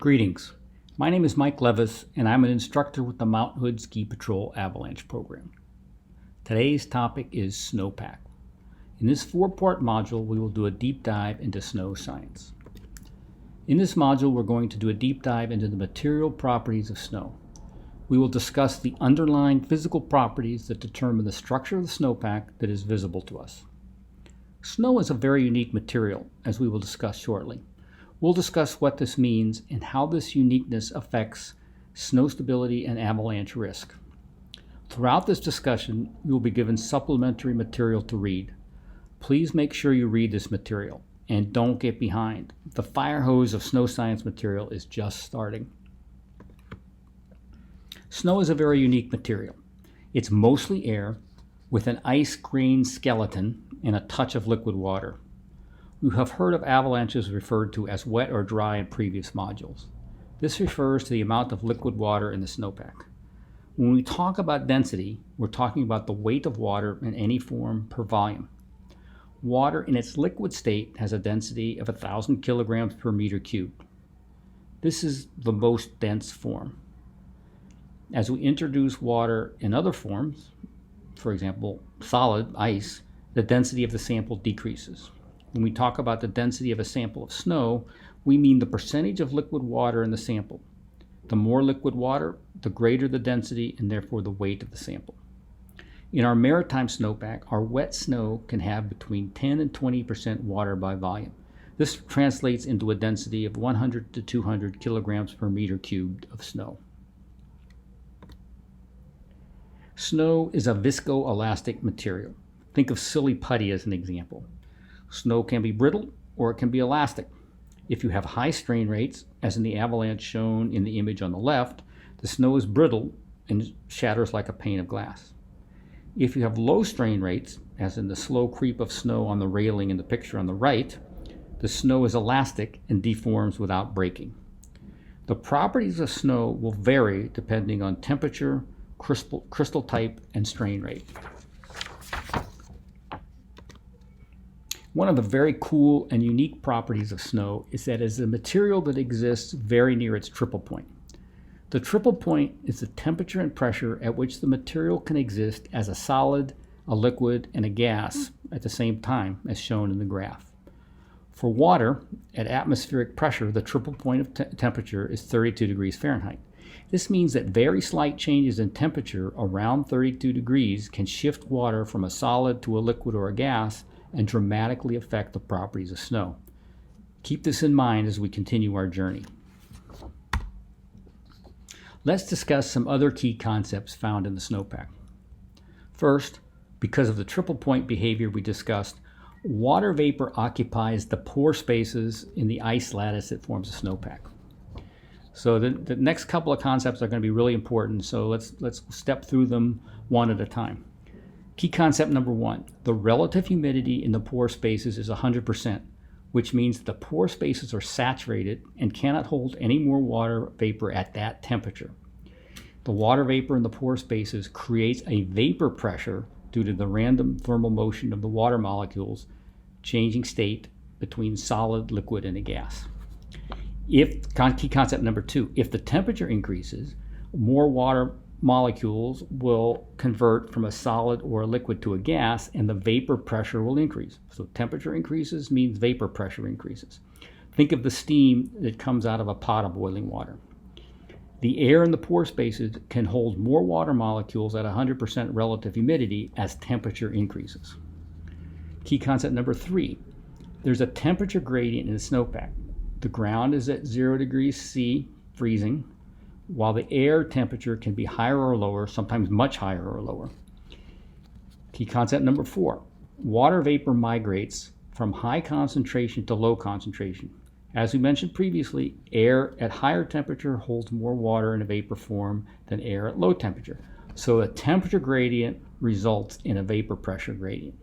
Greetings. My name is Mike Levis, and I'm an instructor with the Mount Hood Ski Patrol Avalanche Program. Today's topic is Snowpack. In this four-part module, we will do a deep dive into snow science. In this module, we're going to do a deep dive into the material properties of snow. We will discuss the underlying physical properties that determine the structure of the snowpack that is visible to us. Snow is a very unique material, as we will discuss shortly. We'll discuss what this means and how this uniqueness affects snow stability and avalanche risk. Throughout this discussion, you will be given supplementary material to read. Please make sure you read this material and don't get behind. The fire hose of snow science material is just starting. Snow is a very unique material. It's mostly air with an ice grain skeleton and a touch of liquid water. You have heard of avalanches referred to as wet or dry in previous modules. This refers to the amount of liquid water in the snowpack. When we talk about density, we're talking about the weight of water in any form per volume. Water in its liquid state has a density of 1,000 kilograms per meter cubed. This is the most dense form. As we introduce water in other forms, for example, solid ice, the density of the sample decreases. When we talk about the density of a sample of snow, we mean the percentage of liquid water in the sample. The more liquid water, the greater the density and therefore the weight of the sample. In our maritime snowpack, our wet snow can have between 10 and 20% water by volume. This translates into a density of 100 to 200 kilograms per meter cubed of snow. Snow is a viscoelastic material. Think of silly putty as an example. Snow can be brittle or it can be elastic. If you have high strain rates, as in the avalanche shown in the image on the left, the snow is brittle and shatters like a pane of glass. If you have low strain rates, as in the slow creep of snow on the railing in the picture on the right, the snow is elastic and deforms without breaking. The properties of snow will vary depending on temperature, crystal type, and strain rate. One of the very cool and unique properties of snow is that it is a material that exists very near its triple point. The triple point is the temperature and pressure at which the material can exist as a solid, a liquid, and a gas at the same time, as shown in the graph. For water, at atmospheric pressure, the triple point of temperature is 32 degrees Fahrenheit. This means that very slight changes in temperature around 32 degrees can shift water from a solid to a liquid or a gas and dramatically affect the properties of snow. Keep this in mind as we continue our journey. Let's discuss some other key concepts found in the snowpack. First, because of the triple point behavior we discussed, water vapor occupies the pore spaces in the ice lattice that forms a snowpack. So the next couple of concepts are going to be really important, so let's step through them one at a time. Key concept number one, the relative humidity in the pore spaces is 100%, which means the pore spaces are saturated and cannot hold any more water vapor at that temperature. The water vapor in the pore spaces creates a vapor pressure due to the random thermal motion of the water molecules changing state between solid, liquid, and a gas. Key concept number two, if the temperature increases, more water molecules will convert from a solid or a liquid to a gas, and the vapor pressure will increase. So temperature increases means vapor pressure increases. Think of the steam that comes out of a pot of boiling water. The air in the pore spaces can hold more water molecules at 100% relative humidity as temperature increases. Key concept number three, there's a temperature gradient in the snowpack. The ground is at 0 degrees C, freezing, while the air temperature can be higher or lower, sometimes much higher or lower. Key concept number four, water vapor migrates from high concentration to low concentration. As we mentioned previously, air at higher temperature holds more water in a vapor form than air at low temperature. So a temperature gradient results in a vapor pressure gradient.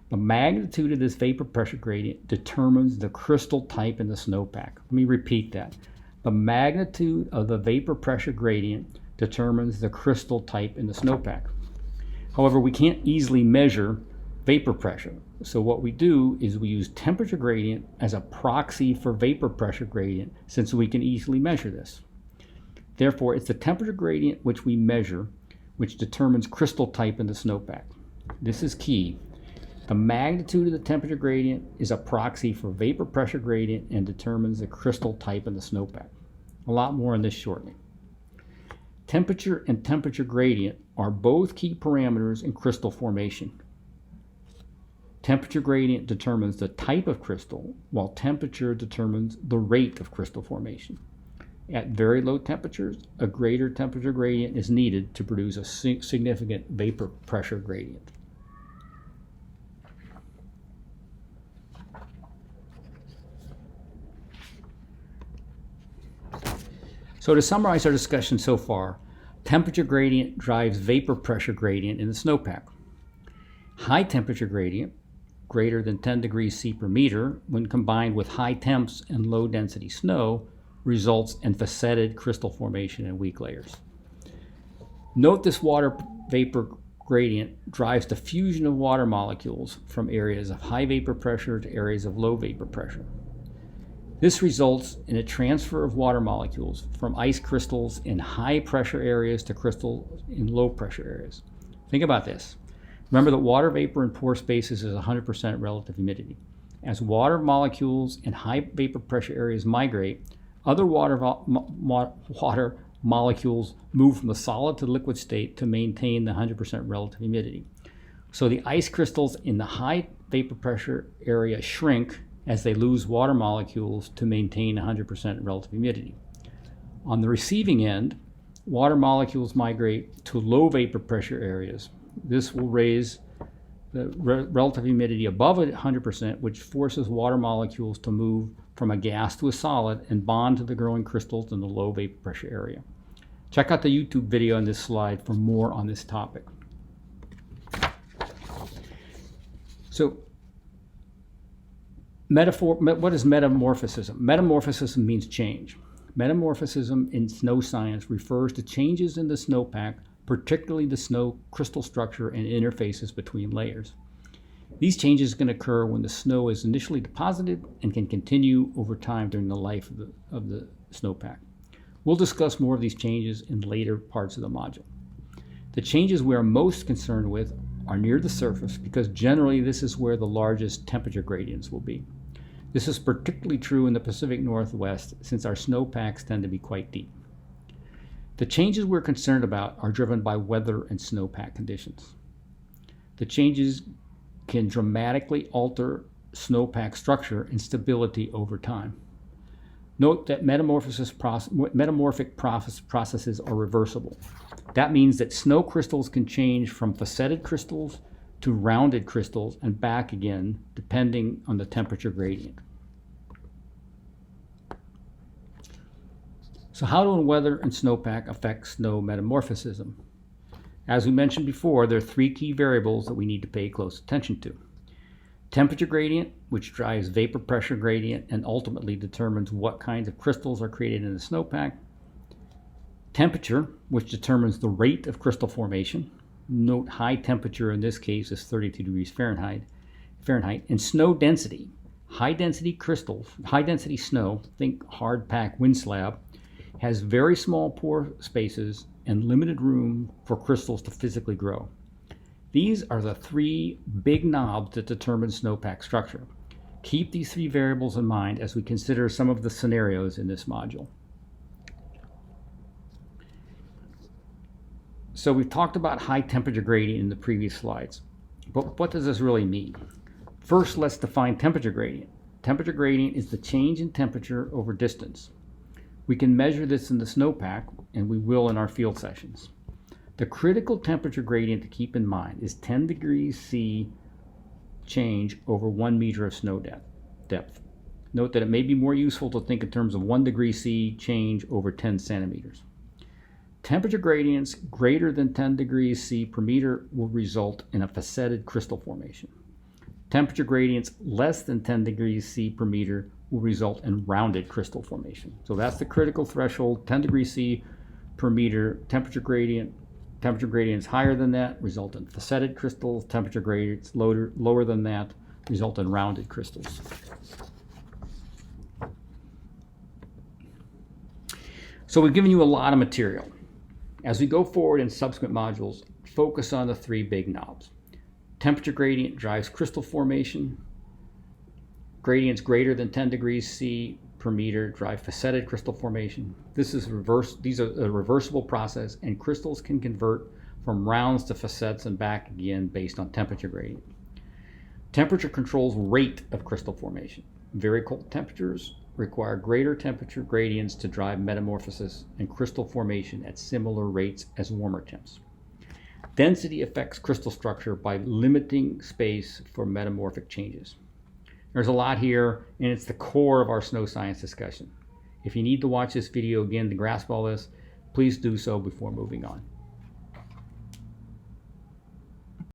The magnitude of this vapor pressure gradient determines the crystal type in the snowpack. Let me repeat that. The magnitude of the vapor pressure gradient determines the crystal type in the snowpack. However, we can't easily measure vapor pressure. So what we do is we use temperature gradient as a proxy for vapor pressure gradient, since we can easily measure this. Therefore, it's the temperature gradient which we measure, which determines crystal type in the snowpack. This is key. The magnitude of the temperature gradient is a proxy for vapor pressure gradient and determines the crystal type in the snowpack. A lot more on this shortly. Temperature and temperature gradient are both key parameters in crystal formation. Temperature gradient determines the type of crystal, while temperature determines the rate of crystal formation. At very low temperatures, a greater temperature gradient is needed to produce a significant vapor pressure gradient. So to summarize our discussion so far, temperature gradient drives vapor pressure gradient in the snowpack. High temperature gradient, greater than 10 degrees C per meter, when combined with high temps and low density snow, results in facetted crystal formation in weak layers. Note this water vapor gradient drives the fusion of water molecules from areas of high vapor pressure to areas of low vapor pressure. This results in a transfer of water molecules from ice crystals in high pressure areas to crystals in low pressure areas. Think about this. Remember that water vapor in pore spaces is 100% relative humidity. As water molecules in high vapor pressure areas migrate, other water molecules move from the solid to the liquid state to maintain the 100% relative humidity. So the ice crystals in the high vapor pressure area shrink as they lose water molecules to maintain 100% relative humidity. On the receiving end, water molecules migrate to low vapor pressure areas. This will raise the relative humidity above 100%, which forces water molecules to move from a gas to a solid and bond to the growing crystals in the low vapor pressure area. Check out the YouTube video on this slide for more on this topic. So, what is metamorphism? Metamorphism means change. Metamorphism in snow science refers to changes in the snowpack, particularly the snow crystal structure and interfaces between layers. These changes can occur when the snow is initially deposited and can continue over time during the life of the snowpack. We'll discuss more of these changes in later parts of the module. The changes we are most concerned with are near the surface because generally this is where the largest temperature gradients will be. This is particularly true in the Pacific Northwest since our snowpacks tend to be quite deep. The changes we're concerned about are driven by weather and snowpack conditions. The changes can dramatically alter snowpack structure and stability over time. Note that metamorphic processes are reversible. That means that snow crystals can change from facetted crystals to rounded crystals and back again, depending on the temperature gradient. So how do weather and snowpack affect snow metamorphism? As we mentioned before, there are three key variables that we need to pay close attention to. Temperature gradient, which drives vapor pressure gradient and ultimately determines what kinds of crystals are created in the snowpack. Temperature, which determines the rate of crystal formation. Note high temperature in this case is 32 degrees Fahrenheit. And snow density. High density crystals, high density snow, think hard packed wind slab, has very small pore spaces and limited room for crystals to physically grow. These are the three big knobs that determine snowpack structure. Keep these three variables in mind as we consider some of the scenarios in this module. So we've talked about high temperature gradient in the previous slides, but what does this really mean? First, let's define temperature gradient. Temperature gradient is the change in temperature over distance. We can measure this in the snowpack, and we will in our field sessions. The critical temperature gradient to keep in mind is 10 degrees C change over 1 meter of snow depth. Note that it may be more useful to think in terms of 1 degree C change over 10 centimeters. Temperature gradients greater than 10 degrees C per meter will result in a facetted crystal formation. Temperature gradients less than 10 degrees C per meter will result in rounded crystal formation. So that's the critical threshold, 10 degrees C per meter temperature gradient. Temperature gradients higher than that result in facetted crystals. Temperature gradients lower than that result in rounded crystals. So we've given you a lot of material. As we go forward in subsequent modules, focus on the three big knobs. Temperature gradient drives crystal formation. Gradients greater than 10 degrees C per meter drive facetted crystal formation. These are a reversible process, and crystals can convert from rounds to facets and back again based on temperature gradient. Temperature controls rate of crystal formation. Very cold temperatures require greater temperature gradients to drive metamorphosis and crystal formation at similar rates as warmer temps. Density affects crystal structure by limiting space for metamorphic changes. There's a lot here, and it's the core of our snow science discussion. If you need to watch this video again to grasp all this, please do so before moving on.